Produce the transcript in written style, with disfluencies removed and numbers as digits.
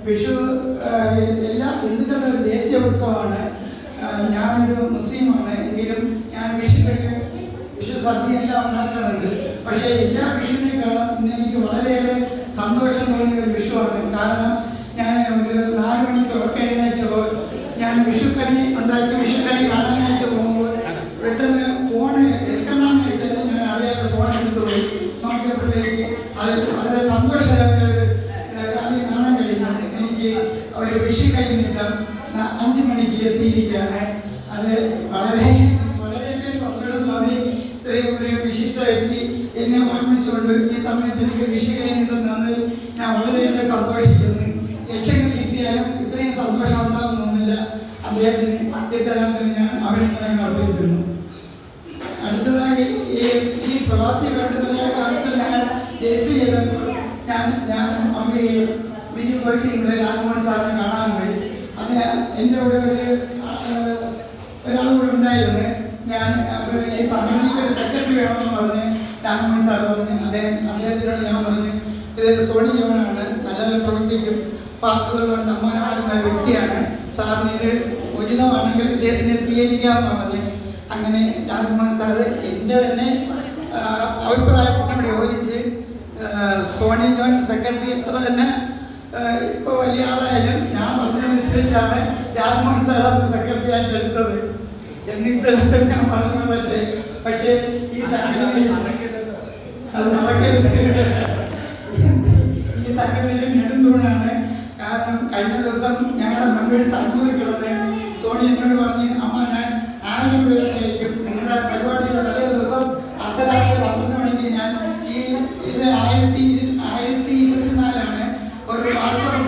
വിഷു എല്ലാ ഹിന്ദുക്കളുടെ ഒരു ദേശീയ ഉത്സവമാണ്. ഞാനൊരു മുസ്ലിമാണ് എങ്കിലും ഞാൻ വിഷു സദ്യ എല്ലാം ഉണ്ടാക്കാറുണ്ട്. പക്ഷേ എല്ലാ വിഷുവിനേക്കാളും ഇന്ന് എനിക്ക് വളരെയേറെ സന്തോഷം തോന്നിയ ഒരു വിഷുവാണ്. കാരണം ഞാൻ ഒരു 4 മണിക്ക് ഉറക്കം എഴുന്നേറ്റപ്പോൾ ഞാൻ വിഷുക്കണി ഉണ്ടാക്കി വിഷുക്കണി കാണാനായിട്ട് പോകുമ്പോൾ പെട്ടെന്ന് ഫോൺ എടുക്കണമെന്ന് വെച്ചാൽ ഞാൻ അറിയാതെ ഫോൺ എടുത്തു പോയി. നോക്കിയപ്പോഴേക്ക് അത് വളരെ സന്തോഷകരമായ കാര്യം കാണാൻ കഴിയുന്നു. എനിക്ക് ഒരു വിഷുക്കണി നീട്ടം 5 മണിക്ക് എത്തിയിരിക്കുകയാണ്. അത് വളരെയേറെ സന്തോഷം തോന്നി. ഇത്രയും ഒരു വിശിഷ്ട വ്യക്തി എന്നെ ഓർമ്മിച്ചുകൊണ്ട് ഈ സമയത്ത് എനിക്ക് വിഷുക്കണി നീട്ടം തന്നതിൽ ഞാൻ വളരെയേറെ സന്തോഷിക്കുന്നു. ലക്ഷങ്ങൾ കിട്ടിയാലും ഇത്രയും സന്തോഷം ഉണ്ടാകുന്നില്ല. അദ്ദേഹത്തിന് ഇത്തരത്തിൽ ഞാൻ അഭിനന്ദനങ്ങൾ അർപ്പിക്കുന്നു. അടുത്തതായി ഈ പ്രവാസി വേണ്ടതിലെ കൗൺസിൽ ഞങ്ങൾ രജിസ്റ്റർ ചെയ്തപ്പോൾ ഞാനും അമ്മയും ബിജു കോഴ്സിയുടെ രാജ്മോഹൻ സാറിനെ കാണാൻ പോയി. അത് എൻ്റെ കൂടെ ഒരാൾ കൂടെ ഉണ്ടായിരുന്നു. ഞാൻ ഈ സമിതിക്ക് സെക്രട്ടറി വേണമെന്ന് പറഞ്ഞ് രാജ്മോഹൻ സാർ പറഞ്ഞു. അദ്ദേഹത്തിനോട് ഞാൻ പറഞ്ഞു, ഇത് സോണി ജോണാണ്, നല്ല പ്രവർത്തിക്കും, വാക്കുകളുണ്ട്, അമ്മാനമാരുന്ന വ്യക്തിയാണ്, സാറിന് ഇത് ഉചിതമാണെങ്കിൽ ഇദ്ദേഹത്തിനെ സ്വീകരിക്കാമെന്ന് പറഞ്ഞു. അങ്ങനെ രാജ്മോഹൻ സാറ് എൻ്റെ തന്നെ അഭിപ്രായത്തിനോട് യോജിച്ച് സോണി ജോൺ സെക്രട്ടറി എത്ര തന്നെ ഇപ്പോൾ വലിയ ആളായാലും ഞാൻ പറഞ്ഞതനുസരിച്ചാണ് രാജ്മോഹൻ സാർ അത് സെക്രട്ടറി ആയിട്ട് എടുത്തത്. എന്നിട്ട് ഞാൻ പറഞ്ഞു പറ്റേ. പക്ഷേ ഈ സംഘടനയിൽ അത് നടക്കരുത്. ഈ സംഘടനയിൽ നെടുന്തൂണാണ്. കാരണം കഴിഞ്ഞ ദിവസം ഞങ്ങളുടെ മെമ്പേഴ്സ് അങ്ങോട്ട് കിടന്ന് സോണി എന്നോട് പറഞ്ഞ്, അമ്മ ഞാൻ 1000 പേരിലേക്കും നിങ്ങളുടെ പരിപാടിയുടെ തലേ ദിവസം അർദ്ധരാത്രി 12 മണിക്ക് ഞാൻ ഇത് 1024 ഒരു വാട്സാപ്പ്